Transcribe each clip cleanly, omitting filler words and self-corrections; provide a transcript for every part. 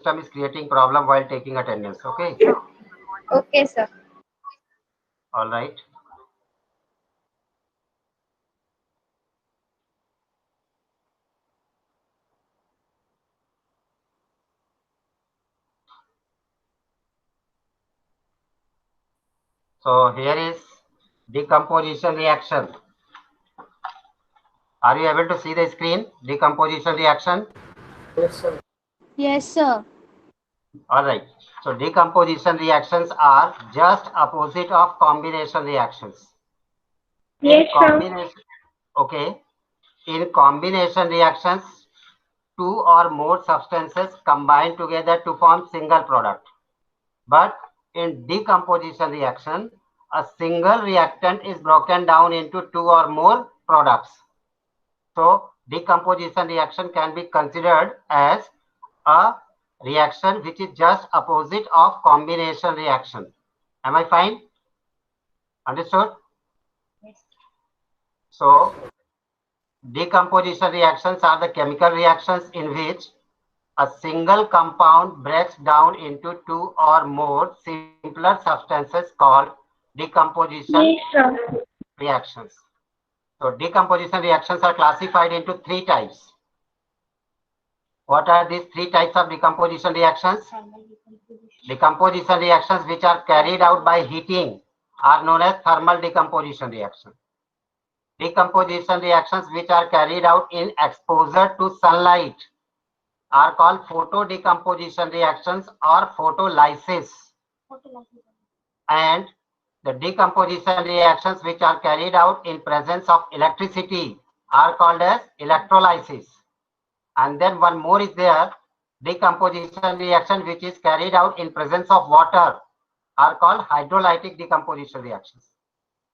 system is creating problem while taking attendance. Okay. Okay, sir. All right. So here is decomposition reaction. Are you able to see the screen? Decomposition reaction. Yes, sir. All right. So decomposition reactions are just opposite of combination reactions. In combination, okay. In combination reactions, two or more substances combine together to form single product. But in decomposition reaction, a single reactant is broken down into two or more products. So decomposition reaction can be considered as a reaction which is just opposite of combination reaction. Am I fine? Understood? Yes. So decomposition reactions are the chemical reactions in which a single compound breaks down into two or more simpler substances called decomposition reactions. So decomposition reactions are classified into three types. What are these three types of decomposition reactions? Decomposition reactions which are carried out by heating are known as thermal decomposition reactions. Decomposition reactions which are carried out in exposure to sunlight are called photo decomposition reactions or photolysis. And the decomposition reactions which are carried out in presence of electricity are called as electrolysis. And then one more is there, decomposition reaction which is carried out in presence of water are called hydrolytic decomposition reactions.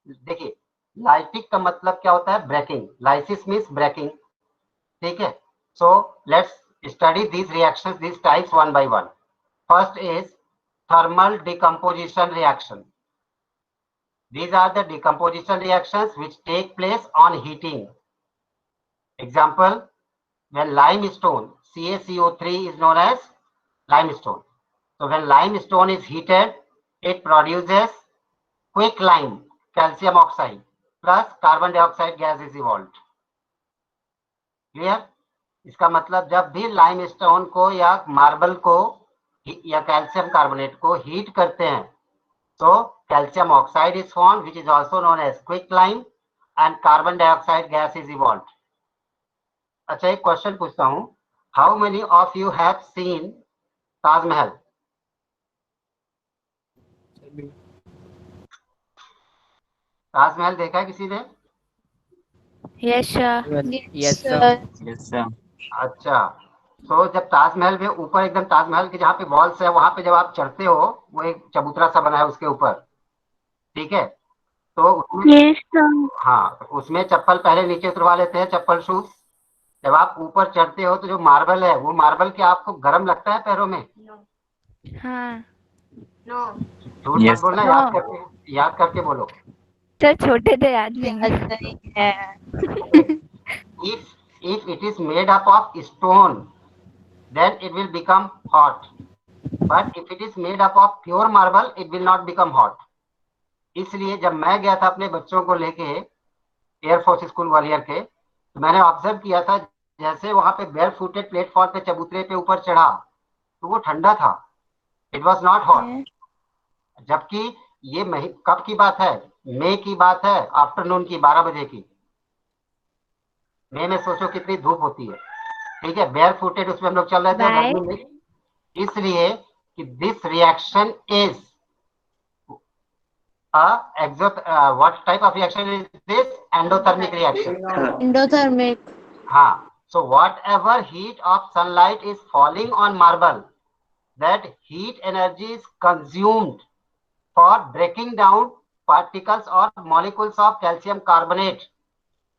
देखिए lytic का मतलब क्या होता है? Breaking. Lysis means breaking. ठीक है. So let's study these reactions, these types one by one. First is thermal decomposition reaction. These are the decomposition reactions which take place on heating. Example, when limestone, CaCO3 is known as limestone. So when limestone is heated, it produces quicklime, calcium oxide, plus carbon dioxide gas is evolved. Clear? इसका मतलब जब भी limestone को या marble को या calcium carbonate को heat करते हैं तो calcium oxide is form which is also known as quicklime and carbon dioxide gas is evolve. अच्छा, एक क्वेश्चन पूछता हूं. How many of you have seen Taj Mahal? Taj Mahal देखा है किसी ने? Yes, sir. Yes, sir. Yes, sir. अच्छा, तो जब ताजमहल में ऊपर एकदम ताजमहल के जहाँ पे वॉल्स है वहां पे जब आप चढ़ते हो, वो एक चबूतरा सा बना है उसके ऊपर, ठीक है? तो उसमें हाँ, उसमें चप्पल पहले नीचे उतरवा लेते हैं, चप्पल शूज. जब आप ऊपर चढ़ते हो तो जो मार्बल है वो मार्बल क्या आपको गर्म लगता है पैरों में? हाँ. झूठ मत बोलना, याद करके बोलो. तो छोटे थे याद नहीं है. If it is made up of stone, then it will become hot. But if it is made up of pure marble, it will not become hot. इसलिए जब मैं गया था अपने बच्चों को लेके एयरफोर्स स्कूल ग्वालियर के, तो मैंने ऑब्जर्व किया था जैसे वहां पे बेयर फुटेड प्लेटफॉर्म पे चबूतरे पे ऊपर चढ़ा तो वो ठंडा था. It was not hot. जबकि ये कब की बात है? मई की बात है, आफ्टरनून की 12 बजे की. मई में सोचो कितनी धूप होती है. ठीक है, बेयर फुटेड उसमें हम लोग चल रहे थे गर्मी में. इसलिए कि this reaction is what type of reaction is this? Endothermic reaction. Endothermic. हाँ. So whatever heat of sunlight is falling on marble, that heat energy is consumed for breaking down particles or molecules of calcium carbonate,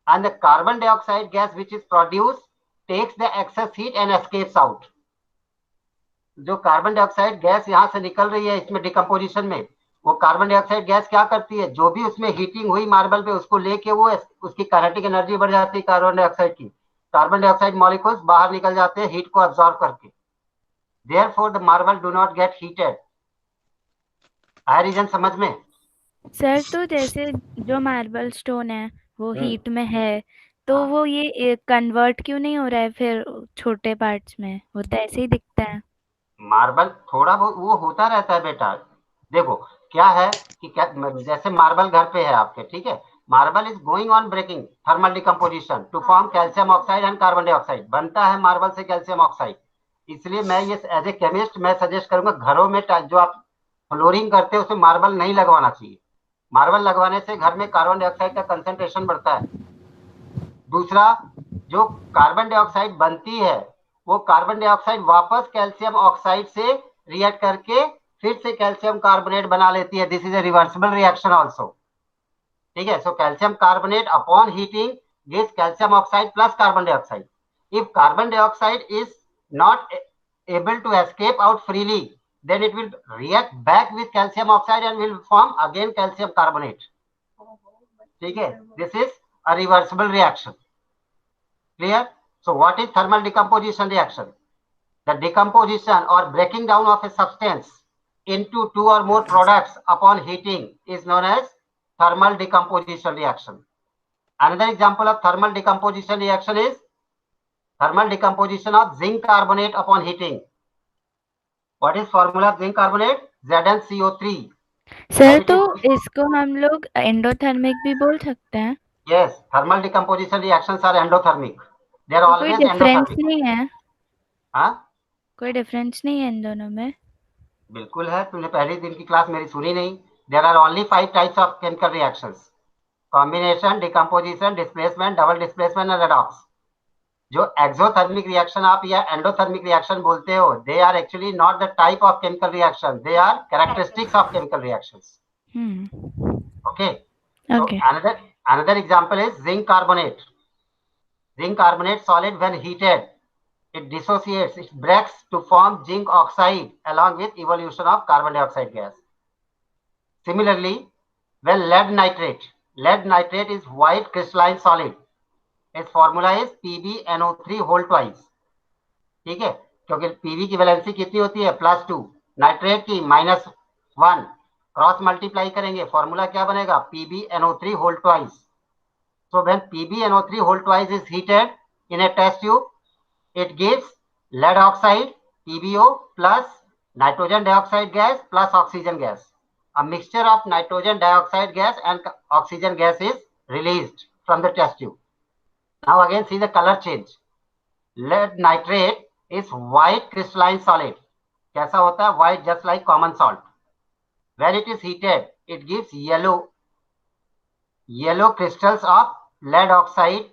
and the carbon dioxide gas which is produced takes the excess heat and escapes out. जो carbon dioxide gas यहाँ से निकल रही है इसमें decomposition में, वो carbon dioxide gas क्या करती है? जो भी उसमें हीटिंग हुई मार्बल पे उसको लेके वो उसकी काइनेटिक एनर्जी बढ़ जाती है कार्बन डाइऑक्साइड की. कार्बन डाइऑक्साइड मॉलिक्यूल्स बाहर निकल जाते हैं हीट को अब्सॉर्ब करके. therefore the marble do not get heated. आया रीजन समझ में? सर तो जैसे जो मार्बल स्टोन है वो हीट में है, तो हाँ। वो ये कन्वर्ट क्यों नहीं हो रहा है फिर छोटे पार्ट्स में? वो तो ऐसे ही दिखता है। मार्बल थोड़ा बहुत वो होता रहता है बेटा। देखो क्या है कि जैसे मार्बल घर पे है आपके, ठीक है, marble is going on breaking thermal decomposition to form calcium oxide and carbon dioxide. बनता है मार्बल से कैल्शियम ऑक्साइड। इसलिए मैं ये एज ए केमिस्ट मैं सजेस्ट करूंगा घरों में जो आप फ्लोरिंग करते हो उसमें मार्बल नहीं लगवाना चाहिए। मार्बल लगवाने से घर में कार्बन डाइऑक्साइड का कंसेंट्रेशन बढ़ता है। दूसरा, जो कार्बन डाइऑक्साइड बनती है वो कार्बन डाइऑक्साइड वापस कैल्शियम ऑक्साइड से रिएक्ट करके फिर से कैल्शियम कार्बोनेट बना लेती है। This is a reversible reaction also. ठीक है, so calcium carbonate upon heating gives calcium oxide plus carbon dioxide. If carbon dioxide is not able to escape out freely, then it will react back with calcium oxide and will form again calcium carbonate. ठीक है, this is a reversible reaction. Clear? So what is thermal decomposition reaction? The decomposition or breaking down of a substance into two or more products upon heating is known as thermal decomposition reaction. Another example of thermal decomposition reaction is thermal decomposition of zinc carbonate upon heating. What is formula of zinc carbonate? ZnCO3. Sir तो इसको हम लोग endothermic भी बोल सकते हैं? Yes, thermal decomposition reactions are endothermic. They are तो always कोई डिफरेंस endothermic. नहीं है? हाँ, कोई डिफरेंस नहीं है इन दोनों में? बिल्कुल है। तुमने पहले दिन की क्लास मेरी सुनी नहीं। There are only 5 types of chemical reactions: combination, decomposition, displacement, double displacement and redox. जो एक्सोथर्मिक रिएक्शन आप या एंडोथर्मिक रिएक्शन बोलते हो, they are actually not the type of chemical reaction, they are characteristics of chemical reactions. Okay. So Okay. another example is zinc carbonate. Zinc carbonate solid when heated, it dissociates, it breaks to form zinc oxide along with evolution of carbon dioxide gas. Similarly, when lead nitrate is white crystalline solid. Its formula is PbNO3 whole twice. ठीक है, क्योंकि PV की valency कितनी होती है? +2, nitrate की -1, cross multiply करेंगे, formula क्या बनेगा? PbNO3 whole twice. So when PbNO3 whole twice is heated in a test tube, it gives lead oxide PbO plus nitrogen dioxide gas plus oxygen gas. A mixture of nitrogen dioxide gas and oxygen gas is released from the test tube. Now again see the color change. Lead nitrate is white crystalline solid. कैसा होता है? White, just like common salt. When it is heated, it gives yellow crystals of lead oxide.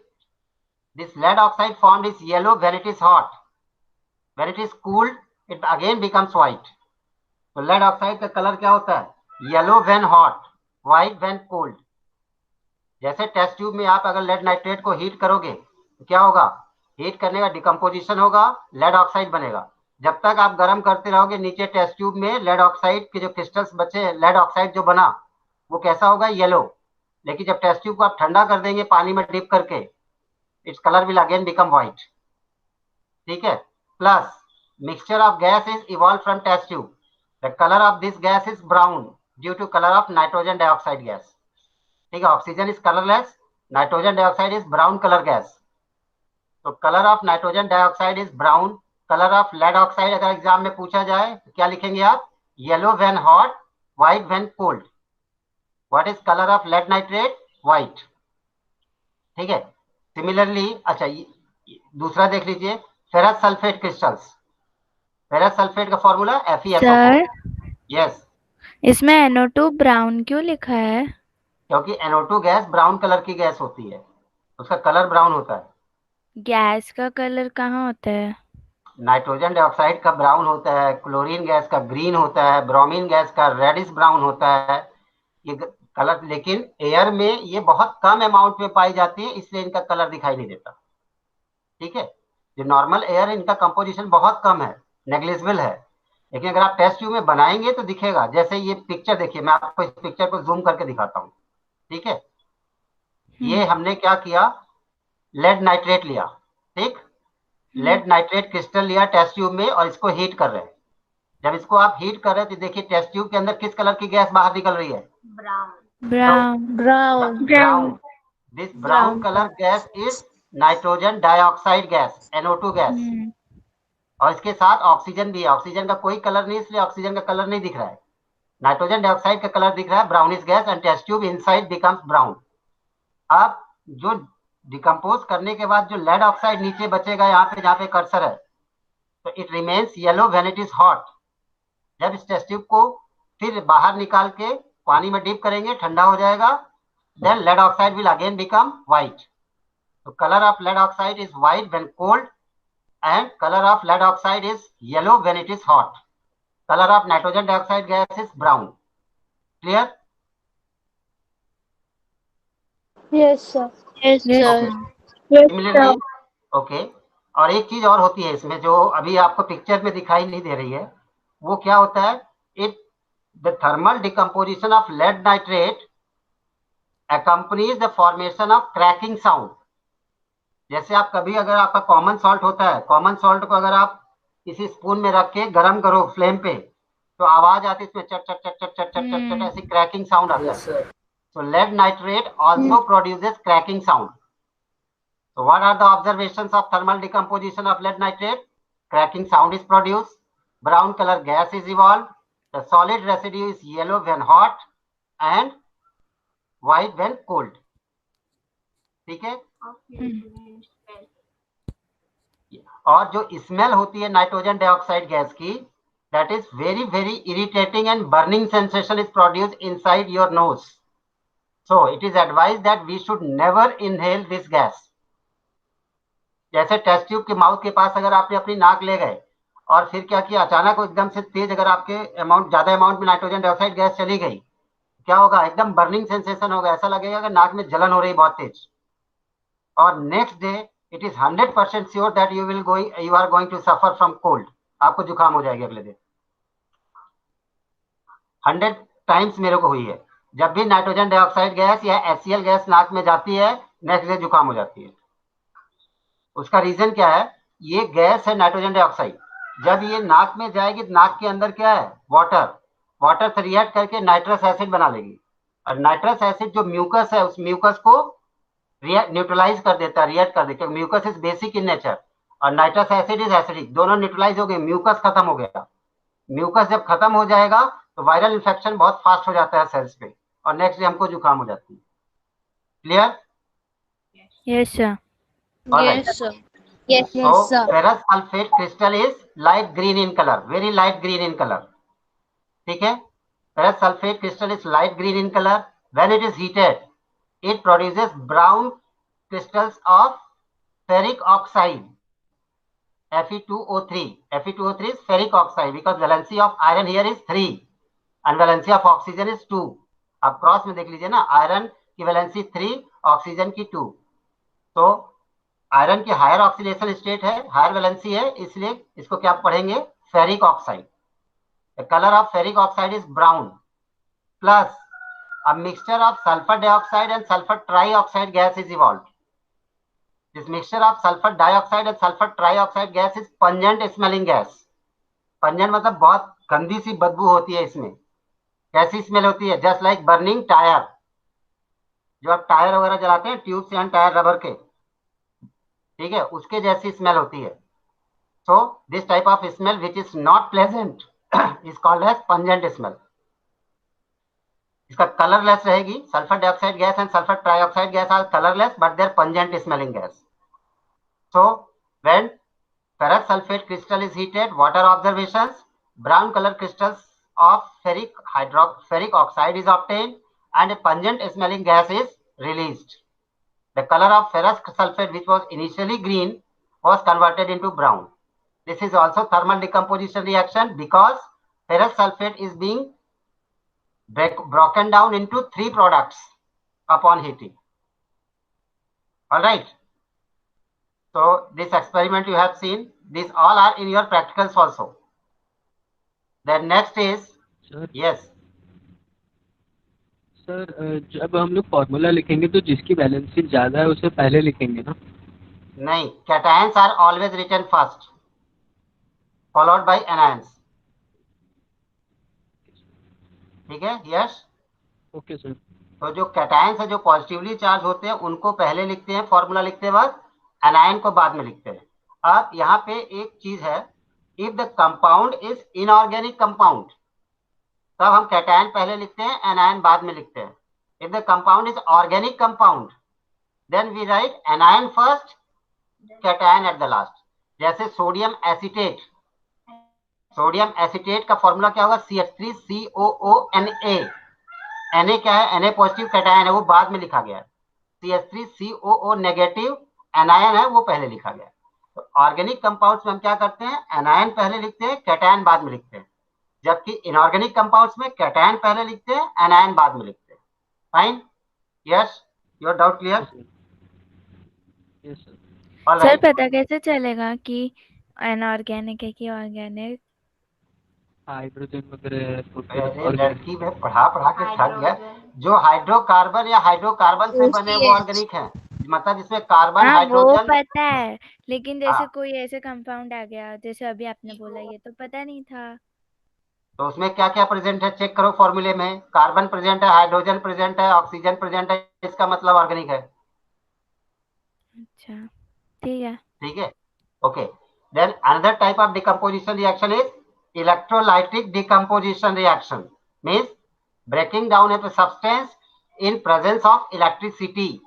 This lead oxide formed is yellow when it is hot. When it is cooled, it again becomes white. तो lead oxide का colour क्या होता है? Yellow when hot, white when cold. जैसे test tube में आप अगर lead nitrate को हीट करोगे तो क्या होगा? हीट करने का डिकम्पोजिशन होगा, लेड ऑक्साइड बनेगा। जब तक आप गर्म करते रहोगे नीचे टेस्ट ट्यूब में लेड ऑक्साइड के जो क्रिस्टल्स बचे, लेड ऑक्साइड जो बना वो कैसा होगा? येलो। लेकिन जब टेस्ट ट्यूब को आप ठंडा कर देंगे पानी में डिप करके, its colour will again become white. ठीक है, plus mixture of gas is evolve from test tube. The colour of this gas is brown due to colour of nitrogen dioxide gas. ठीक है, oxygen is colourless, nitrogen dioxide is brown colour gas. तो colour of nitrogen dioxide is brown, colour of lead oxide अगर exam में पूछा जाए तो क्या लिखेंगे आप? Yellow when hot, white when cold. What is colour of lead nitrate? White. ठीक है, सिमिलरली अच्छा दूसरा देख लीजिए, ferrous sulphate crystals. Ferrous sulphate का फॉर्मूला FeSO4. सर, यस, इसमें NO2 ब्राउन क्यों लिखा है? क्योंकि NO2 गैस ब्राउन कलर की गैस होती है, उसका कलर ब्राउन होता है. गैस का कलर कहाँ होता है? नाइट्रोजन डाइऑक्साइड का ब्राउन होता है, क्लोरीन गैस का ग्रीन होता है, ब्रोमीन गैस का रेडिश ब्राउन होता है. ये कलर, लेकिन एयर में ये बहुत कम अमाउंट में पाई जाती है, इसलिए इनका कलर दिखाई नहीं देता. ठीक है, जो नॉर्मल एयर इनका कंपोजिशन बहुत कम है, नेग्लिजिबल है. लेकिन अगर आप टेस्ट ट्यूब में बनाएंगे तो दिखेगा. जैसे ये पिक्चर देखिए, मैं आपको इस पिक्चर को जूम करके दिखाता हूँ. ठीक है, ये हमने क्या किया? लेड नाइट्रेट लिया. ठीक, लेड नाइट्रेट क्रिस्टल लिया टेस्ट ट्यूब में और इसको हीट कर रहे हैं। जब इसको आप हीट कर रहे हैं तो देखिए टेस्ट ट्यूब के अंदर किस कलर की गैस बाहर निकल रही है? Brown. Brown. This brown colour gas is nitrogen dioxide gas, NO2 gas. और इसके साथ ऑक्सीजन भी है। ऑक्सीजन का कोई कलर नहीं, इसलिए ऑक्सीजन का कलर नहीं दिख रहा है। नाइट्रोजन डाइऑक्साइड का कलर दिख रहा है, brownish gas, and test tube inside becomes brown. अब जो डिकम्पोज करने के बाद जो लेड ऑक्साइड नीचे बचेगा यहाँ पे जहाँ पे कर्सर है, तो it remains yellow when it is hot. जब इस टेस्ट ट्यूब को फिर बाहर निकाल के पानी में डिप करेंगे, ठंडा हो जाएगा, then lead oxide will again become white. तो colour of lead oxide is white when cold and color of lead oxide is yellow when it is hot. Color of nitrogen dioxide gas is brown. Clear? Yes, sir. Similarly, okay. और एक चीज और होती है इसमें जो अभी आपको पिक्चर में दिखाई नहीं दे रही है, वो क्या होता है? It the thermal decomposition of lead nitrate accompanies the formation of cracking sound. जैसे आप कभी अगर आपका कॉमन सॉल्ट होता है, कॉमन सॉल्ट को अगर आप किसी स्पून में रख के गर्म करो फ्लेम पे, तो आवाज आती है इसमें चट चट चट चट चट चट चट चट, ऐसी क्रैकिंग साउंड आता है। So lead nitrate also produces cracking sound. So what are the observations of thermal decomposition of lead nitrate? Cracking sound is produced, brown color gas is evolved, the solid residue is yellow when hot and white when cold. ठीक है? और जो smell होती है nitrogen dioxide gas की, that is very very irritating and burning sensation is produced inside your nose. So it is advised that we should never inhale this gas. जैसे test tube के mouth के पास अगर आपने अपनी नाक ले गए और फिर क्या किया, अचानक एकदम से तेज अगर आपके ज्यादा अमाउंट में नाइट्रोजन डाइऑक्साइड गैस चली गई, क्या होगा? एकदम बर्निंग सेंसेशन होगा, ऐसा लगेगा कि नाक में जलन हो रही बहुत तेज। और next day it is 100% sure that you are going to suffer from cold. आपको जुकाम हो जाएगी अगले दिन। 100 टाइम्स मेरे को हुई है। जब भी नाइट्रोजन डाइऑक्साइड गैस या HCl गैस नाक में जाती है, नेक्स्ट डे जुकाम हो जाती है। उसका रीजन क्या है? ये गैस है नाइट्रोजन डाइऑक्साइड। जब ये नाक में जाएगी, नाक के अंदर क्या है? वाटर से रिएक्ट करके नाइट्रस एसिड बना लेगी, और नाइट्रस एसिड जो म्यूकस है, उस म्यूकस को न्यूट्रलाइज कर देता है, रिएक्ट कर देता है। Mucus is basic in nature और नाइट्रस एसिड इज एसिडिक, दोनों न्यूट्रलाइज हो गए, म्यूकस खत्म हो गया। म्यूकस जब खत्म हो जाएगा तो वायरल इन्फेक्शन बहुत फास्ट हो जाता है सेल्स पे, और नेक्स्ट डे हमको जुकाम हो जाती है। Clear? Yes sir. Yes, sir. Yes, So sir. ferrous sulfate crystal is light green in color, very light green in color. ठीक है? Ferrous sulfate crystal is light green in color. When it is heated, it produces brown crystals of ferric oxide, Fe2O3. Fe2O3 is ferric oxide because valency of iron here is 3 and valency of oxygen is 2. आप cross में देख लीजिए ना, iron की valency 3, oxygen की 2। तो iron की higher oxidation state है, हायर वैलेंसी है, इसलिए इसको क्या पढ़ेंगे? Ferric oxide. The colour of ferric oxide is brown, plus a mixture of sulfur dioxide and sulfur trioxide gas is evolved. This mixture of sulfur dioxide and sulfur trioxide gas is pungent smelling gas. Pungent मतलब बहुत गंदी सी बदबू होती है इसमें। कैसी smell होती है? Just like burning tyre. जो आप टायर वगैरह जलाते हैं, ट्यूब से टायर रबर के, ठीक है, उसके जैसी स्मेल होती है। So this type of smell which is not pleasant is called as pungent smell. इसका कलरलेस रहेगी। Sulphur dioxide gas and sulphur trioxide gas are colourless but they are pungent smelling gas. So when ferrous sulfate crystal is heated, what are observations? Brown color crystals of ferric oxide is obtained and a pungent smelling gas is released. The color of ferrous sulfate, which was initially green, was converted into brown. This is also thermal decomposition reaction because ferrous sulfate is being broken down into 3 products upon heating. All right. So this experiment you have seen, these all are in your practicals also. Then next is, sir yes, sir जब हम लोग formula लिखेंगे तो जिसकी valency ज़्यादा है उसे पहले लिखेंगे ना? नहीं, cations are always written first, followed by anions. ठीक है यश? Okay sir. तो जो कैटायंस है, जो पॉजिटिवली चार्ज होते हैं, उनको पहले लिखते हैं, फॉर्मूला लिखते वक्त, एनायन को बाद में लिखते हैं। अब यहाँ पे एक चीज है, if the compound is inorganic compound, तब हम कैटायन पहले लिखते हैं, एनायन बाद में लिखते हैं। If the compound is organic compound, then we write anion first, cation at the last. जैसे सोडियम एसिटेट, सोडियम एसिटेट का फॉर्मूला क्या होगा? CH3COONA। Na क्या है? Na पॉजिटिव कैटायन है, वो बाद में लिखा गया है। CH3COO नेगेटिव एनायन है, वो पहले लिखा गया है। तो ऑर्गेनिक कंपाउंड्स में हम क्या करते हैं? एनायन पहले लिखते हैं, कैटायन बाद में लिखते हैं। जबकि इनऑर्गेनिक कंपाउंड्स में कैटायन पहले लिखते हैं, एनायन बाद में लिखते हैं। Fine? Yes, your doubt clear? Yes sir. All sir right. पता कैसे चलेगा कि अनऑर्गेनिक है कि ऑर्गेनिक? हाइड्रोजन वगैरह अरे organic। लड़की में पढ़ा पढ़ा के थक गया। जो हाइड्रोकार्बन या हाइड्रोकार्बन से बने वो ऑर्गेनिक है, मतलब जिसमें कार्बन हाँ वो हाइड्रोजन। पता है, लेकिन जैसे हाँ, कोई ऐसे कंपाउंड आ गया जैसे अभी आपने बोला, ये तो पता नहीं था। तो उसमें क्या क्या प्रेजेंट है चेक करो। फॉर्मूले में कार्बन प्रेजेंट है, हाइड्रोजन प्रेजेंट है, ऑक्सीजन प्रेजेंट है, इसका मतलब ऑर्गेनिक है। अच्छा ठीक है। ठीक है, okay. Then another type of decomposition reaction is electrolytic decomposition reaction, means breaking down of a substance in presence of electricity.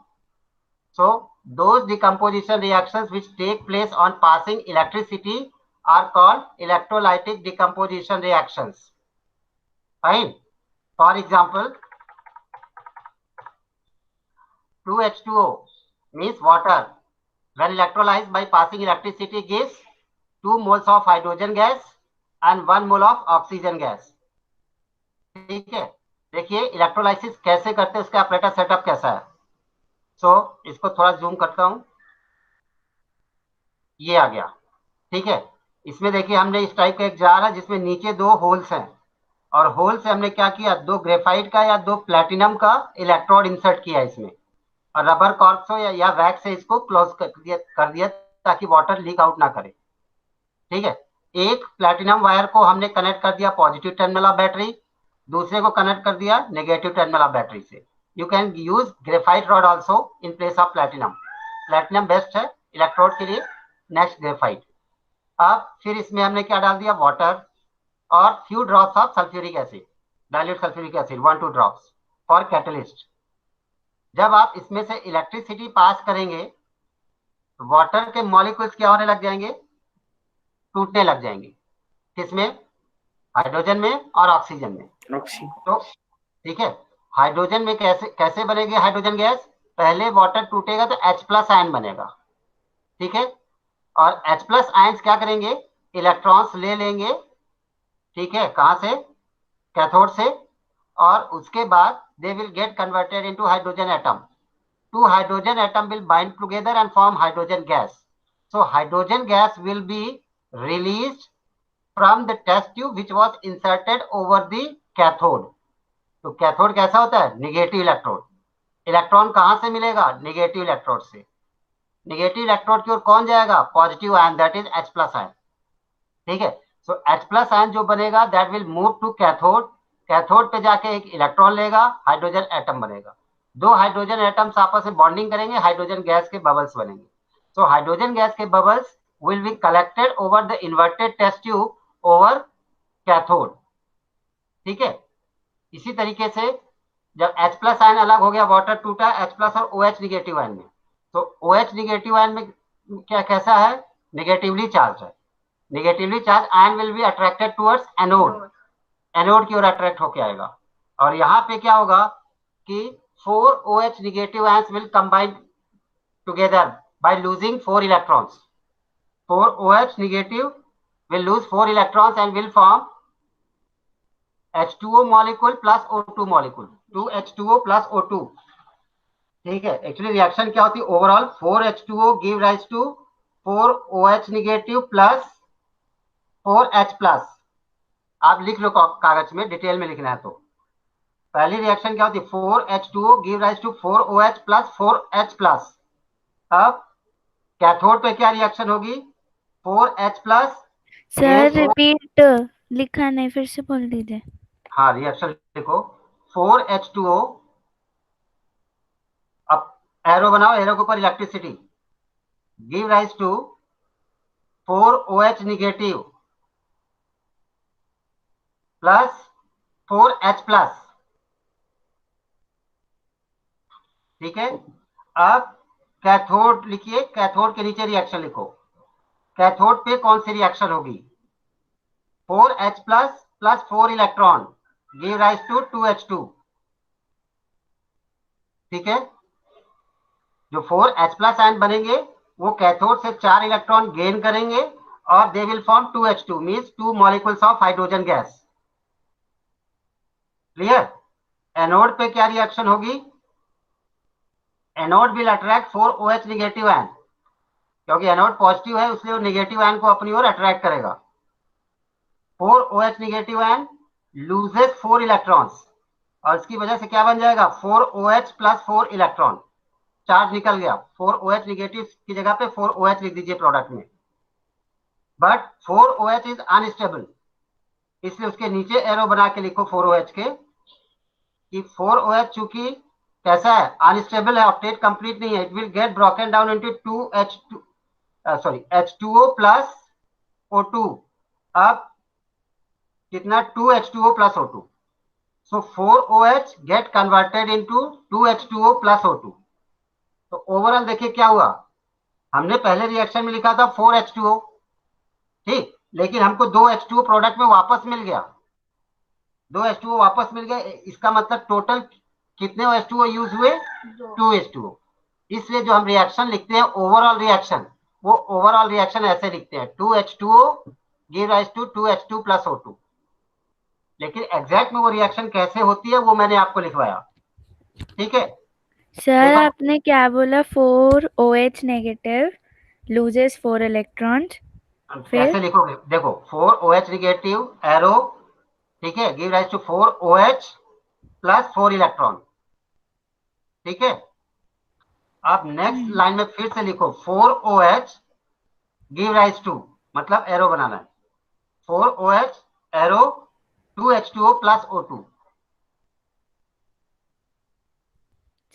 So those decomposition reactions which take place on passing electricity are called electrolytic decomposition reactions. Fine. For example, 2H2O means water. When electrolyzed by passing electricity gives 2 moles of hydrogen gas and 1 mole of oxygen gas. ठीक है, देखिए electrolysis कैसे करते हैं, उसका operator setup कैसा है। सो इसको थोड़ा जूम करता हूं, ये आ गया। ठीक है, इसमें देखिए हमने इस टाइप का एक जार है जिसमें नीचे 2 होल्स हैं, और होल से हमने क्या किया, 2 ग्रेफाइट का या 2 प्लेटिनम का इलेक्ट्रोड इंसर्ट किया इसमें, और रबर कॉर्क से या वैक्स से इसको क्लोज कर दिया ताकि वाटर लीक आउट ना करे। ठीक है, एक प्लेटिनम वायर को हमने कनेक्ट कर दिया पॉजिटिव टर्मिनल ऑफ बैटरी, दूसरे को कनेक्ट कर दिया नेगेटिव टर्मिनल ऑफ बैटरी से। You can use graphite rod also in place of platinum. Platinum best है इलेक्ट्रोड के लिए, नेक्स्ट ग्रेफाइट। अब फिर इसमें हमने क्या डाल दिया, वाटर और few drops of sulphuric acid, dilute sulphuric acid 1-2 drops for catalyst. जब आप इसमें से इलेक्ट्रिसिटी पास करेंगे, वाटर के मॉलिक्यूल्स क्या होने लग जाएंगे, टूटने लग जाएंगे। किसमें? हाइड्रोजन में और ऑक्सीजन में। तो ठीक है, हाइड्रोजन में कैसे कैसे बनेगी हाइड्रोजन गैस? पहले वाटर टूटेगा तो H+ आयन बनेगा। ठीक है, और H+ आयंस क्या करेंगे, इलेक्ट्रॉन्स ले लेंगे। ठीक है, कहां से? कैथोड से। और उसके बाद they will get converted into hydrogen atom. 2 hydrogen atom will bind together and form hydrogen gas. So hydrogen gas will be released from the test tube which was inserted over the cathode. तो cathode कैसा होता है? Negative electrode. Electron कहां से मिलेगा? Negative electrode से। Negative electrode की ओर कौन जाएगा? Positive ion, that is H+ ion. ठीक है, सो H+ आयन जो बनेगा that will move to cathode. Cathode पे जाके एक इलेक्ट्रॉन लेगा, हाइड्रोजन एटम बनेगा। 2 हाइड्रोजन एटम्स आपस में बॉन्डिंग करेंगे, हाइड्रोजन गैस के बबल्स बनेंगे। सो हाइड्रोजन गैस के bubbles will be collected over the inverted test tube over cathode. ठीक है, इसी तरीके से जब H+ आयन अलग हो गया, वाटर टूटा H+ और OH निगेटिव आयन में, तो OH निगेटिव आयन में क्या कैसा है? नेगेटिवली चार्ज है। Negatively charge ion will be attracted towards anode, anode की ओर अट्रैक्ट होके आएगा। और यहाँ पे क्या होगा कि 4 OH negative ions will combine together by losing 4 electrons. 4 OH negative will lose 4 electrons and will form H2O molecule plus O2 molecule, 2H2O plus O2। ठीक है, एक्चुअली रिएक्शन क्या होती है overall? 4H2O give rise to 4OH negative plus 4H+। आप लिख लो कागज में, detail में लिखना है तो। पहली रिएक्शन क्या होती है? 4H2O give rise to 4OH plus 4H+। अब कैथोड पे क्या रिएक्शन होगी? 4H plus. सर रिपीट लिखा नहीं, फिर से बोल दीजिए। हाँ, रिएक्शन लिखो। 4H2O, अब एरो बनाओ, एरो के ऊपर electricity, give rise to 4OH negative plus 4H plus. ठीक है, अब कैथोड लिखिए, कैथोड के नीचे रिएक्शन लिखो। कैथोड पे कौन सी रिएक्शन होगी? 4H plus plus 4 electron give rise to 2H2। ठीक है, जो 4H प्लस आयन बनेंगे वो कैथोड से 4 इलेक्ट्रॉन गेन करेंगे और they will form 2H2, means 2 molecules of hydrogen gas. Clear? Anode पे क्या रिएक्शन होगी? Anode will attract 4OH negative ion, क्योंकि एनोड पॉजिटिव है इसलिए वो निगेटिव आयन को अपनी ओर अट्रैक्ट करेगा। 4OH negative ion loses 4 electrons और इसकी वजह से क्या बन जाएगा? 4OH प्लस 4 इलेक्ट्रॉन, चार्ज निकल गया। 4OH निगेटिव की जगह पे 4OH लिख दीजिए प्रोडक्ट में। बट 4OH इज अनस्टेबल, इसलिए उसके नीचे एरो बना के लिखो 4OH के, कि 4OH चूंकि कैसा है? अनस्टेबल है, ऑक्टेट कंप्लीट नहीं है। It will get broken down into 2H2 sorry H2O plus O2। अब कितना? 2H2O plus O2। So 4OH get converted into 2H2O plus O2। तो ओवरऑल देखिए क्या हुआ, हमने पहले रिएक्शन में लिखा था 4H2O, ठीक, लेकिन हमको 2H2O प्रोडक्ट में वापस मिल गया। 2H2O वापस मिल गया, इसका मतलब टोटल कितने H2O यूज हुए? 2H2O। इसलिए जो हम रिएक्शन लिखते हैं ओवरऑल रिएक्शन, वो ओवरऑल रिएक्शन ऐसे लिखते हैं 2H2O give rise to 2H2 plus O2। लेकिन एग्जैक्ट में वो रिएक्शन कैसे होती है वो मैंने आपको लिखवाया। ठीक है सर देखो, आपने क्या बोला? 4OH नेगेटिव लूजेस 4 इलेक्ट्रॉन्स, कैसे फिर लिखोगे? देखो 4OH निगेटिव एरो, ठीक है, give rise to 4OH plus 4 electron. ठीक है, अब नेक्स्ट लाइन में फिर से लिखो 4OH गिव राइज टू, मतलब एरो बनाना है, 4OH arrow 2H2O plus O2।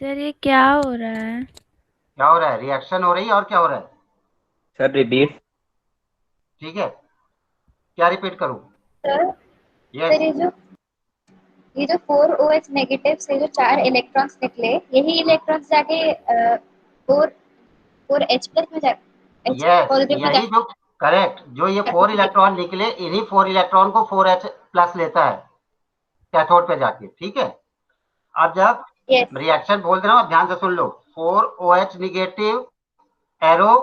Sir ये क्या हो रहा है? क्या हो रहा है? रिएक्शन हो रही है, और क्या हो रहा है? Sir repeat. ठीक है, क्या रिपीट करूं? सर यस, ये जो 4OH नेगेटिव से जो 4 इलेक्ट्रॉन्स निकले, यही इलेक्ट्रॉन्स जाके 4H प्लस में जाके H यस, पॉजिटिव में यही जो करेक्ट, जो ये 4 इलेक्ट्रॉन निकले, इन्हीं 4 इलेक्ट्रॉन को 4H प्लस लेता है कैथोड पे जाके। ठीक है, अब जब यस रिएक्शन बोल रहा हूं ध्यान से सुन लो। 4OH negative arrow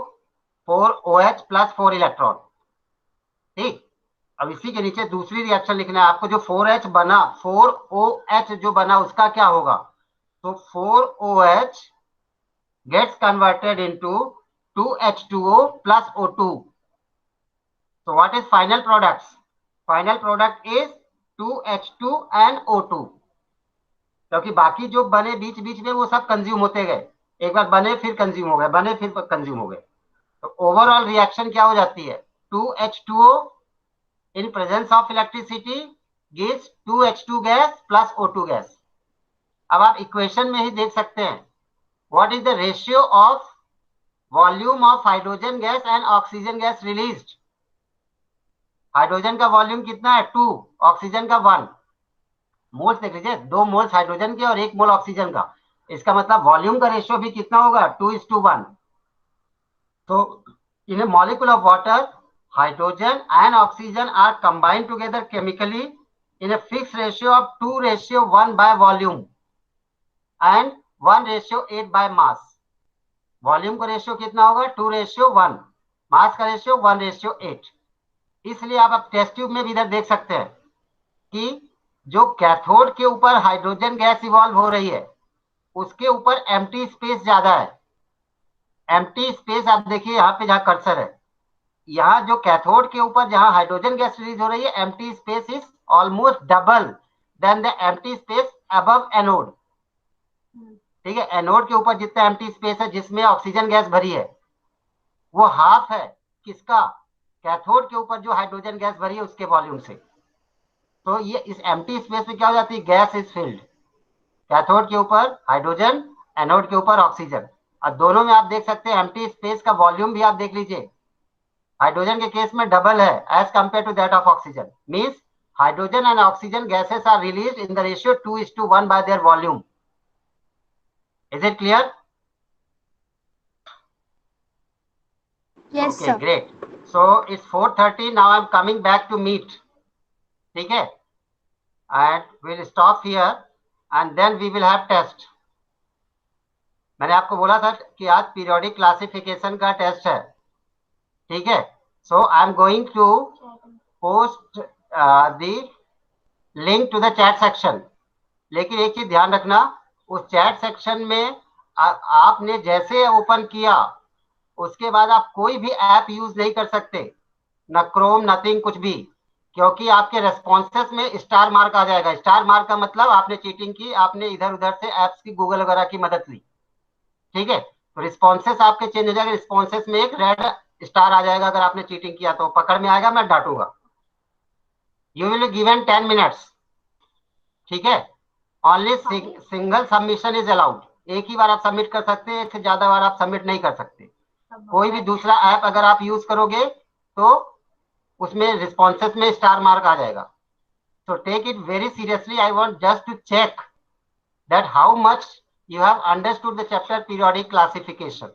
4OH plus 4 electron. ठीक, अब इसी के नीचे दूसरी रिएक्शन लिखना है आपको। जो 4H बना, 4OH जो बना उसका क्या होगा? तो 4OH gets converted into 2H2O plus O2। So what is final products? Final product is 2H2 and O2, क्योंकि बाकी जो बने बीच बीच में वो सब कंज्यूम होते गए, एक बार बने फिर कंज्यूम हो गए, बने फिर कंज्यूम हो गए। तो ओवरऑल रिएक्शन क्या हो जाती है? 2H2O in presence of electricity gives 2H2 gas plus O2 gas। अब आप इक्वेशन में ही देख सकते हैं, what is the ratio of volume of hydrogen gas and oxygen gas released. Hydrogen का वॉल्यूम कितना है? 2, ऑक्सीजन का 1। मोल्स देख लीजिए, 2 मोल्स हाइड्रोजन के और 1 मोल ऑक्सीजन का, इसका मतलब वॉल्यूम का रेशियो भी कितना होगा? 2:1। तो in a molecule of water, hydrogen and oxygen are combined together chemically in a fixed ratio of 2:1 by volume and 1:8 by mass। Volume का रेशियो कितना होगा? 2:1। मास का रेशियो 1:8। इसलिए आप टेस्ट ट्यूब में भी इधर देख सकते हैं कि जो कैथोड के ऊपर हाइड्रोजन गैस इवॉल्व हो रही है उसके ऊपर एम्प्टी स्पेस ज्यादा है। एम्प्टी स्पेस आप देखिए यहाँ पे, जहाँ कर्सर है, यहाँ जो कैथोड के ऊपर जहां हाइड्रोजन गैस रिलीज हो रही है, empty space is almost double than the empty space above anode. ठीक है, एनोड के ऊपर जितना एम्प्टी स्पेस है जिसमें ऑक्सीजन गैस भरी है, वो हाफ है किसका, कैथोड के ऊपर जो हाइड्रोजन गैस भरी है उसके वॉल्यूम से। तो ये इस एम्प्टी स्पेस में क्या हो जाती है, गैस इज फिल्ड, कैथोड के ऊपर हाइड्रोजन, एनोड के ऊपर ऑक्सीजन। और दोनों में आप देख सकते हैं एम्प्टी स्पेस का वॉल्यूम भी आप देख लीजिए, हाइड्रोजन के केस में डबल है as compare to that of oxygen. Means hydrogen and oxygen gases are released in the ratio 2:1 by their volume. Is it clear? Yes, Okay, sir. great. So it's 4:30 now. I'm coming back to meet. ठीक है, and we'll stop here and then we will have test. मैंने आपको बोला था कि आज periodic classification का test है, ठीक है। So I am going to post the link to the chat section. लेकिन एक चीज ध्यान रखना, उस चैट सेक्शन में आपने जैसे ओपन किया उसके बाद आप कोई भी ऐप यूज नहीं कर सकते, न क्रोम नथिंग कुछ भी, क्योंकि आपके रेस्पॉन्सेस में स्टार मार्क आ जाएगा। स्टार मार्क का मतलब आपने चीटिंग की, आपने इधर उधर से ऐप्स की गूगल वगैरह की मदद ली, ठीक है। तो रिस्पॉन्सेस आपके चेंज हो जाएगा, रिस्पॉन्सेस में एक रेड स्टार आ जाएगा, अगर आपने चीटिंग किया तो पकड़ में आएगा, मैं डांटूंगा। यू विल गिवन 10 मिनट्स, ठीक है। Only single submission is allowed, एक ही बार आप सबमिट कर सकते हैं, एक से ज्यादा बार आप सबमिट नहीं कर सकते। कोई भी दूसरा ऐप अगर आप यूज करोगे तो उसमें रिस्पॉन्सेस में स्टार मार्क आ जाएगा। So take it very seriously. I want just to check that how much you have understood the chapter periodic classification.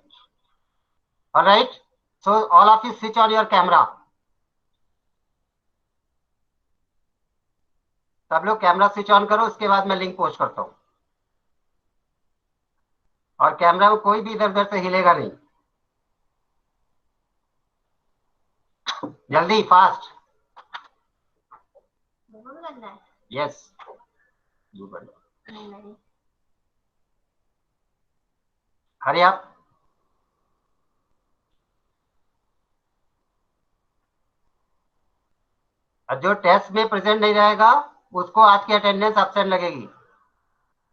All right. So all of you switch on your camera. सब लोग camera switch on करो, उसके बाद मैं link post करता हूँ। और camera में कोई भी इधर उधर से हिलेगा नहीं, जल्दी फास्ट। यस, हरी आप। जो टेस्ट में प्रेजेंट नहीं रहेगा उसको आज की अटेंडेंस एब्सेंट लगेगी।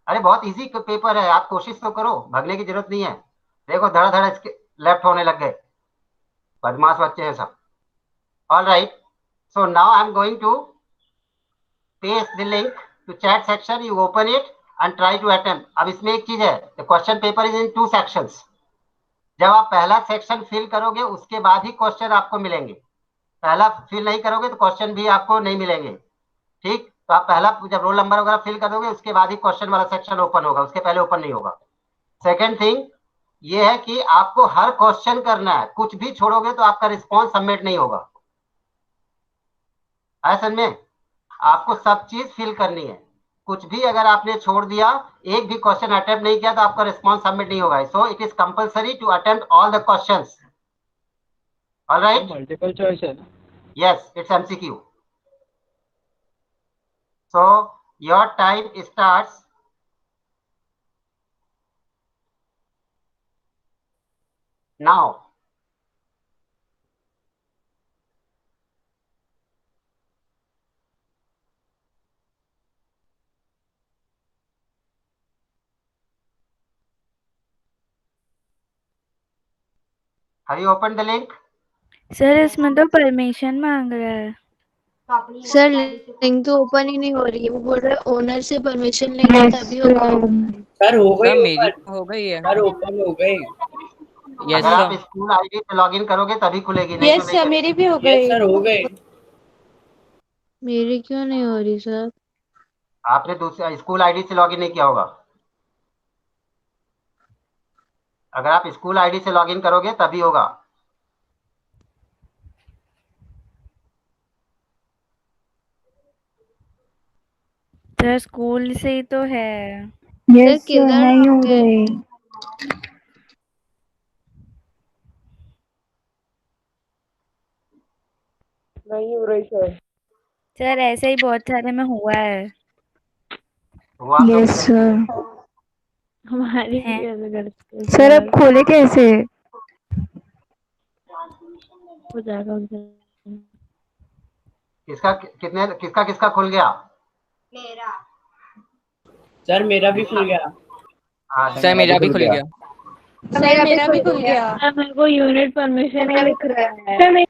अरे बहुत इजी पेपर है, आप कोशिश तो करो, भागने की जरूरत नहीं है। देखो धड़ा इसके लेफ्ट होने लग गए, बदमाश बच्चे हैं सब। All right, so now I am going to paste the link to chat section, you open it and try to attempt. अब इसमें एक चीज है, the question paper is in 2 sections. जब आप पहला सेक्शन फिल करोगे उसके बाद ही क्वेश्चन आपको मिलेंगे, पहला फिल नहीं करोगे तो क्वेश्चन भी आपको नहीं मिलेंगे, ठीक। तो आप पहला जब रोल नंबर वगैरह फिल कर दोगे उसके बाद ही क्वेश्चन वाला सेक्शन ओपन होगा, उसके पहले ओपन नहीं होगा। सेकंड थिंग ये है कि आपको हर क्वेश्चन करना है, कुछ भी छोड़ोगे तो आपका रिस्पॉन्स सबमिट नहीं होगा। ऐसा में आपको सब चीज फिल करनी है, कुछ भी अगर आपने छोड़ दिया, एक भी क्वेश्चन अटेम्प्ट नहीं किया तो आपका रिस्पॉन्स सबमिट नहीं होगा। So it is compulsory to attempt all the questions. Alright, multiple choice है ना? Yes, it's MCQ. So your time starts now. Have you opened the link? Sir इसमें तो परमिशन मांग रहा है। सर लिंक तो ओपन ही नहीं हो रही है, वो बोल रहा है ओनर से परमिशन लेंगे तभी होगा। सर हो सर गई, मेरी तो हो गई है। सर ओपन हो गई। यस अगर आप सर। स्कूल आईडी से लॉगिन करोगे तभी खुलेगी, नहीं तो यस नहीं सर, करेगी। मेरी भी हो यस गई। सर हो गई। मेरी क्यों नहीं हो रही सर? आपने दूसरा स्कूल आईडी से लॉगिन नहीं किया होगा। अगर आप स्कूल आईडी से लॉगिन करोगे तभी होगा। सर स्कूल से ही तो है। सर किधर नहीं हो होंगे? गई। नहीं हो रही सर। सर ऐसे ही बहुत सारे में हुआ है। हुआ तो यस सर। हमारी भी हैं? ऐसे करते हैं सर अब खोले कैसे? हो जाएगा उनसे। किसका किसका खुल गया? सर मेरा भी खुल गया। हाँ, सर मेरा भी खुल गया। सर मेरा भी खुल गया। मेरे को यूनिट परमिशन में लिख रहा है।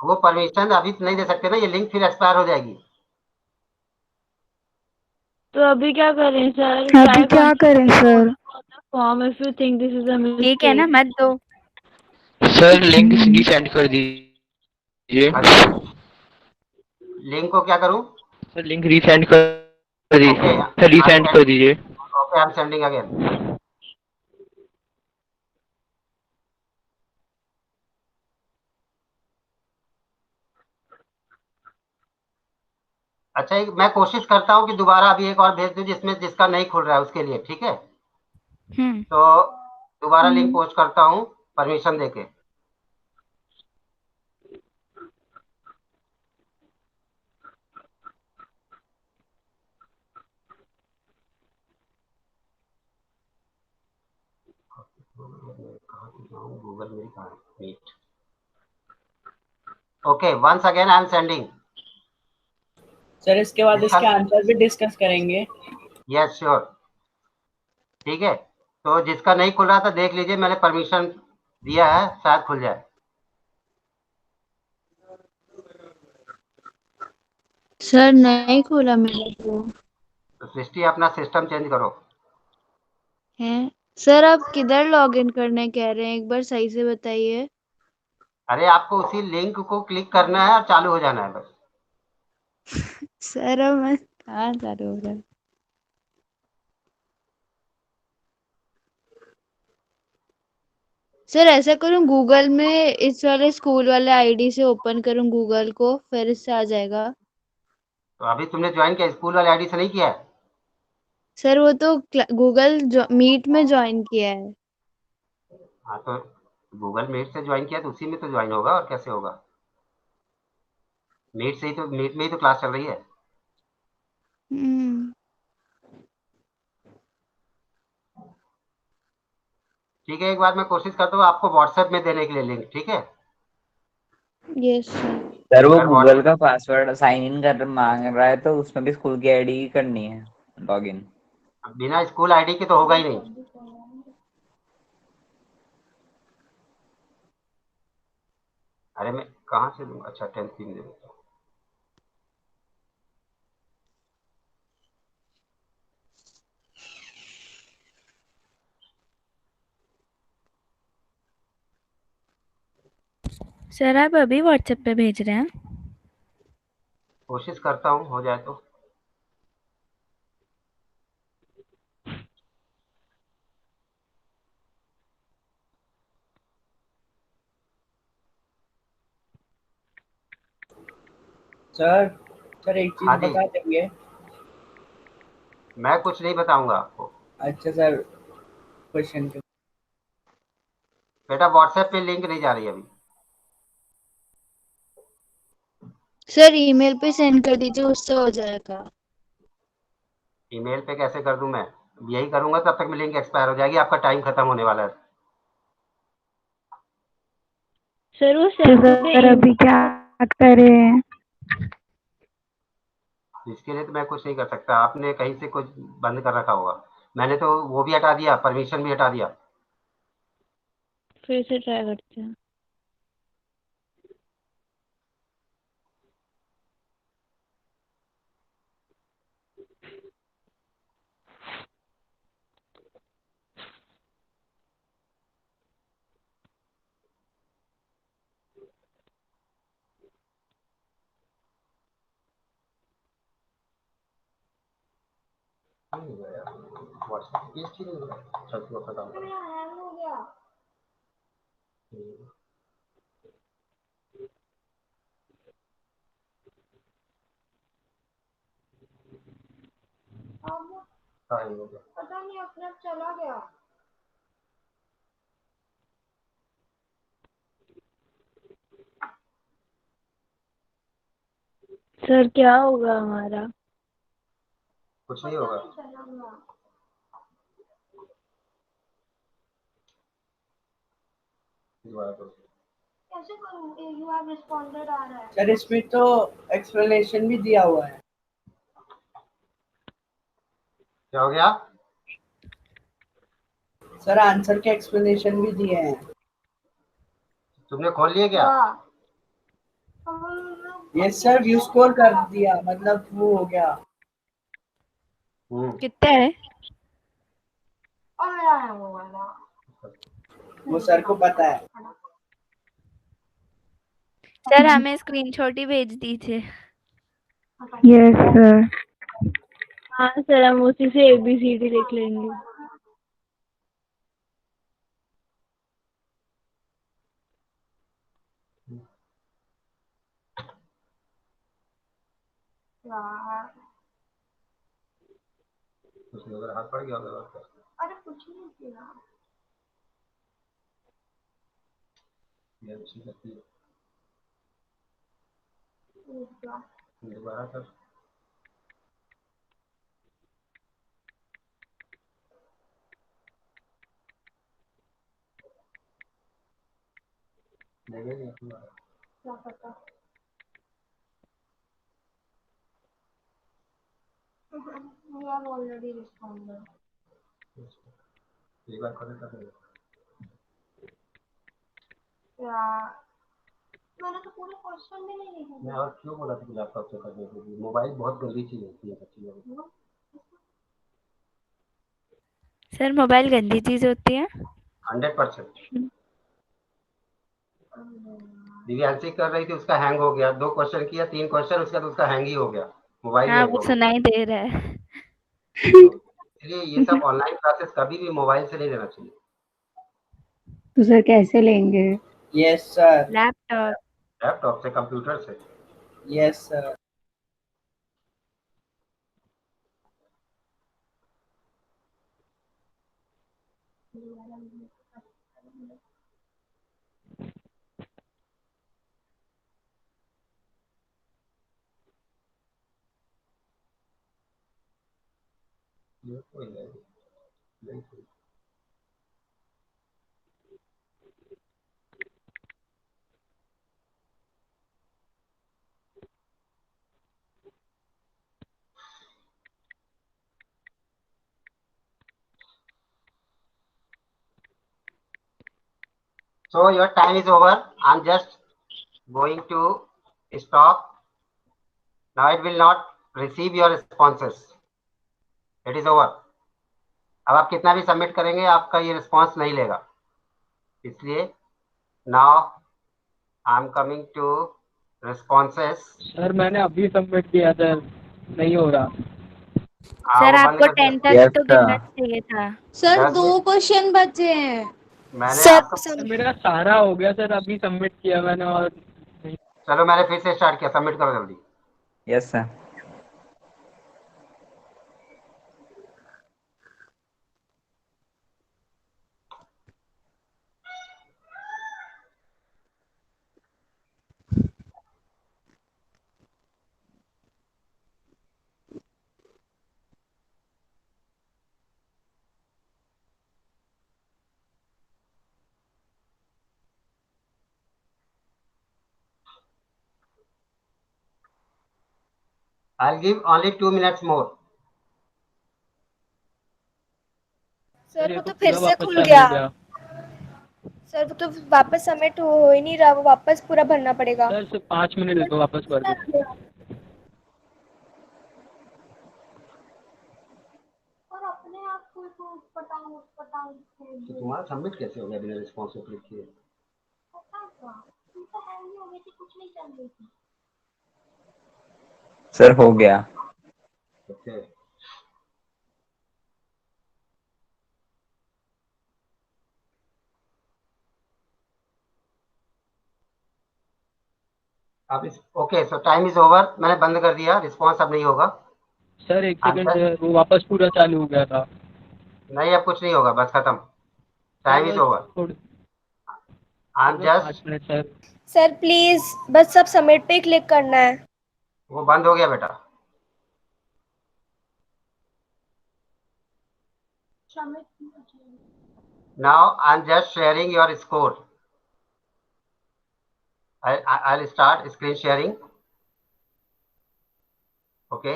वो परमिशन अभी नहीं दे सकते ना, ये लिंक फिर एक्सपायर हो जाएगी। तो अभी क्या करें सर? अभी क्या करें sir? Form if you think this is a ठीक है ना, मिस्टेक। मत दो। सर लिंक रीसेंड कर दीजिए। अच्छा, लिंक को क्या करूं? सर लिंक रीसेंड कर दीजिए। ओके, सर रीसेंड कर दीजिए। Okay, I am sending again. अच्छा, मैं कोशिश करता हूँ कि दोबारा अभी एक और भेज दूं जिसमें जिसका नहीं खुल रहा है उसके लिए, ठीक है? हम्म। तो दोबारा लिंक पोस्ट करता हूँ परमिशन देके। गूगल मेरी कहाँ है? Meet. Okay, once again I am sending. Sir इसके बाद इसके आंसर भी डिस्कस करेंगे। यस श्योर, ठीक है। तो जिसका नहीं खुल रहा था देख लीजिए, मैंने परमिशन दिया है, शायद खुल जाए। सर नहीं खुला मेरे को। तो सृष्टि अपना सिस्टम चेंज करो। है सर, आप किधर लॉगिन करने कह रहे हैं? एक बार सही से बताइए। अरे आपको उसी लिंक को क्लिक करना है और चालू हो जाना है बस। सर अब मैं कहाँ चालू हो रहा है? सर ऐसा करूं, गूगल में इस वाले स्कूल वाले आईडी से ओपन करूं गूगल को, फिर इससे आ जाएगा। तो अभी तुमने ज्वाइन किया, स्कूल वाले आईडी से नहीं किया है? सर वो तो गूगल मीट में ज्वाइन किया है। हाँ, तो गूगल मीट से ज्वाइन किया तो उसी में तो ज्वाइन होगा, और कैसे होगा? मीट से ही तो, मीट में ही तो क्लास चल रही है। हम्म। ठीक है, एक बार मैं कोशिश करता हूँ आपको व्हाट्सएप में देने के लिए लिंक, ठीक है? Yes sir. सर वो अगर गूगल का पासवर्ड साइन इन कर मांग रहा है, तो उसमें भी स्कूल की आईडी करनी है लॉगिन। बिना स्कूल आईडी के तो होगा ही नहीं। अरे मैं कहाँ से दूंगा? अच्छा, 10th पिन दे देता हूँ। सर आप अभी व्हाट्सएप पे भेज रहे हैं? कोशिश करता हूँ हो जाए तो। सर सर एक चीज हाँ जी, बता देंगे। मैं कुछ नहीं बताऊंगा आपको। अच्छा सर, क्वेश्चन के बेटा व्हाट्सएप पे लिंक नहीं जा रही अभी। सर ईमेल पे सेंड कर दीजिए, उससे हो जाएगा। ईमेल पे कैसे कर दूं मैं? यही करूंगा तब तक में लिंक एक्सपायर हो जाएगी, आपका टाइम खत्म होने वाला है। सर वो सर अभी क्या करें? इसके लिए तो मैं कुछ नहीं कर सकता, आपने कहीं से कुछ बंद कर रखा होगा। मैंने तो वो भी हटा दिया, परमिशन भी हटा दिया। फिर से ट्राई करते हैं। व्हाट्सएप पेज क्यों नहीं हो रहा? चल तू अपना काम कर। हाँ, ये हो गया। सर क्या होगा हमारा? कुछ नहीं होगा। दोबारा करो। सर इसमें तो एक्सप्लेनेशन भी दिया हुआ है। क्या हो गया? सर आंसर के एक्सप्लेनेशन भी दिए हैं। तुमने खोल लिए क्या? यस सर, व्यू स्कोर कर दिया, मतलब वो हो गया। कितना है? वो सर को पता है। सर हमें स्क्रीनशॉट ही भेज दीजिए। Yes sir. हाँ सर, हम उसी से ABCD लिख लेंगे। हाथ पड़ गया होगा। अरे कुछ नहीं किया। दोबारा कर। क्या पता। Already respond. एक बार करें कर मैंने तो पूरे क्वेश्चन भी नहीं लिखे। मैं और क्यों बोला था कि लैपटॉप से करने के लिए? मोबाइल बहुत गंदी चीज होती है बच्ची। सर मोबाइल गंदी चीज होती है? 100%। दिव्यांशी कर रही थी, उसका हैंग हो गया। 2 क्वेश्चन किया, 3 क्वेश्चन, उसका तो उसका हैंग ही हो गया, मोबाइल ही हाँ हैंग वो हो गया। सुनाई दे रहा है। इसलिए ये सब ऑनलाइन क्लासेस कभी भी मोबाइल से नहीं लेना चाहिए। तो सर कैसे लेंगे? Yes sir. लैपटॉप। लैपटॉप से, कंप्यूटर से। Yes sir. So your time is over. I'm just going to stop. Now it will not receive your responses. It is over. अब आप कितना भी सबमिट करेंगे, आपका ये रिस्पॉन्स नहीं लेगा। इसलिए now I am coming to responses. Sir मैंने अभी सबमिट किया सर, नहीं हो रहा। सर वो बंद आपको कर दिया। 10 तक यस तो गिनना चाहिए था। सर 10 2 क्वेश्चन बचे हैं। मैंने सर आपको सर मेरा सारा हो गया सर, अभी सबमिट किया मैंने और नहीं। चलो मैंने फिर से स्टार्ट किया, सबमिट करो जल्दी। Yes sir. I'll give only 2 minutes more. Sir sir ये वो तो तो फिर पूरा से वापस खुल चालू गया। हो गया। सर वो तो वापस सबमिट हो ही नहीं रहा, वो वापस पूरा भरना पड़ेगा। सर सिर्फ 5 मिनट दो, वापस भर दो। और अपने आप को पटांग तो तुम्हारा सबमिट कैसे हो गया बिना रिस्पॉन्स को क्लिक किए? पता क्या, तो हैंग ही हो गई थी, कुछ नहीं चल रही थी। सर हो गया। ओके। अब इस okay, so time is over. मैंने बंद कर दिया, रिस्पॉन्स अब नहीं होगा। सर एक सेकंड आंसर सर, वो वापस पूरा चालू हो गया था। नहीं, अब कुछ नहीं होगा, बस खत्म। Time is over. I am just 5 minute sir. Sir please बस सब सबमिट पे क्लिक करना है। वो बंद हो गया बेटा। Now I am just sharing your score. I'll start screen sharing. Okay.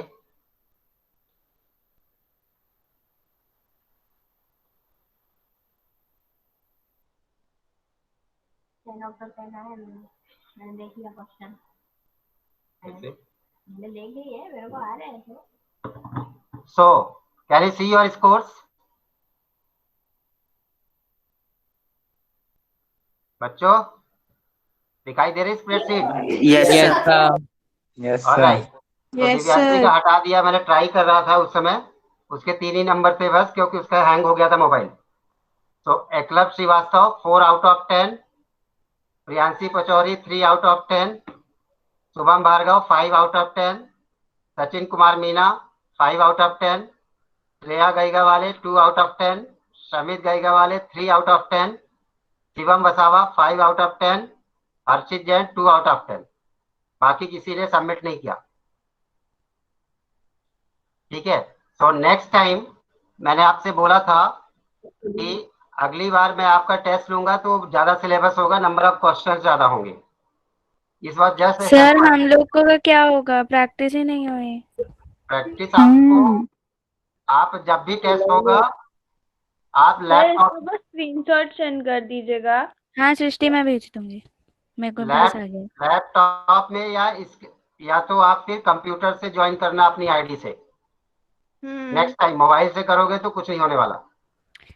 So, can you see your scores? बच्चों दिखाई दे रही spreadsheet? Yes, sir. Yes alright. Sir. तो Yes, दिव्यांशी sir. का हटा दिया, मैंने ट्राई कर रहा था उस समय, उसके 3 ही नंबर थे बस, क्योंकि उसका हैंग हो गया था मोबाइल। तो Eklav Srivastava 4 out of 10, Priyanshi Pachauri 3 out of 10, Shubham Bhargav 5 out of 10, Sachin Kumar Meena 5 out of 10, Shreya Gaigawale 2 out of 10, Samit Gaigawale 3 out of 10, Shivam Vasava 5 out of 10, Harshit Jain 2 out of 10। बाकी किसी ने सबमिट नहीं किया। ठीक है। सो नेक्स्ट टाइम मैंने आपसे बोला था कि अगली बार मैं आपका टेस्ट लूंगा तो ज्यादा सिलेबस होगा, नंबर ऑफ क्वेश्चन ज्यादा होंगे। इस बार जस्ट सर हम लोग को क्या होगा, प्रैक्टिस ही नहीं हुई। प्रैक्टिस आपको, आप जब भी टेस्ट होगा आप लैपटॉप बस स्क्रीनशॉट सेंड कर दीजिएगा। हाँ सृष्टि मैं भेज दूंगी, मेरे को पास आ गया। लैपटॉप में या तो आप फिर कंप्यूटर से ज्वाइन करना अपनी आईडी से। नेक्स्ट टाइम मोबाइल से करोगे तो कुछ नहीं होने वाला।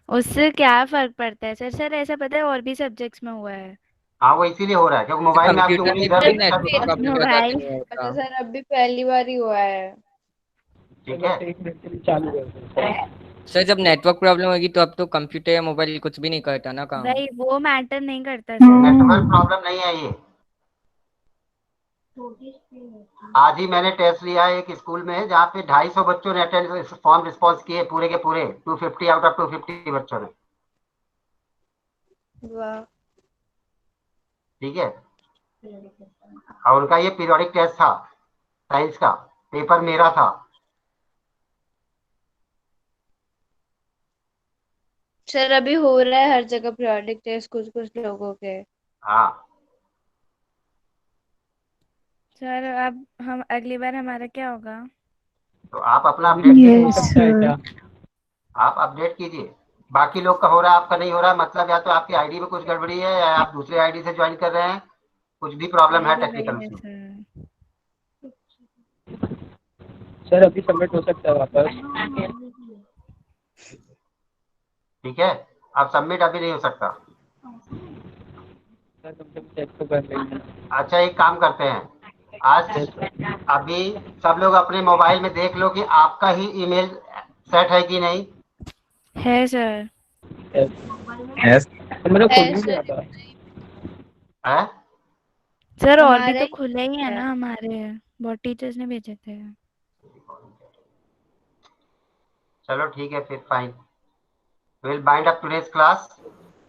उससे क्या फर्क पड़ता है सर? सर ऐसा पता है और भी सब्जेक्ट्स में हुआ है। हाँ वो इसीलिए हो रहा है क्योंकि मोबाइल में आपकी कंप्यूटर उंगली में इधर भी नेटवर्क प्रॉब्लम की वजह से नहीं होता। सर अभी पहली बार ही हुआ है। ठीक है। एक मिनट के लिए चालू कर। सर जब नेटवर्क प्रॉब्लम होगी तो अब तो कंप्यूटर या मोबाइल कुछ भी नहीं करता ना काम। भाई वो मैटर नहीं करता सर। नेटवर्क प्रॉब्लम नहीं है ये। आज ही मैंने टेस्ट लिया है एक स्कूल में जहाँ पे 250 बच्चों ने अटेंड फॉर्म रिस्पॉन्स किए, पूरे के पूरे 250 आउट ऑफ 250 बच्चों ने। वाह। ठीक है। और उनका ये पीरियोडिक टेस्ट था साइंस का, पेपर मेरा था। सर अभी हो रहा है हर जगह पीरियोडिक टेस्ट कुछ कुछ लोगों के। हाँ सर अब हम अगली बार हमारा क्या होगा? तो आप अपना अपडेट कीजिए। क्या? आप अपडेट कीजिए। बाकी लोग का हो रहा है, आपका नहीं हो रहा, मतलब या तो आपकी आईडी में कुछ गड़बड़ी है या आप दूसरे आईडी से ज्वाइन कर रहे हैं, कुछ भी प्रॉब्लम है टेक्निकल वही है में। सर। सर अभी सबमिट हो सकता है वापस। ठीक है। अब सबमिट अभी नहीं हो सकता। सर कम से कम चेक तो कर लेंगे। अच्छा एक काम करते हैं, आज अभी सब लोग अपने मोबाइल में देख लो कि आपका ही ईमेल सेट है कि नहीं है सर। यस मेरा खुल नहीं गया था। है। सर और भी हमारा तो ही खुले ही है ना हमारे, बहुत टीचर्स ने भेजे थे। चलो ठीक है फिर, fine. Will bind up today's class.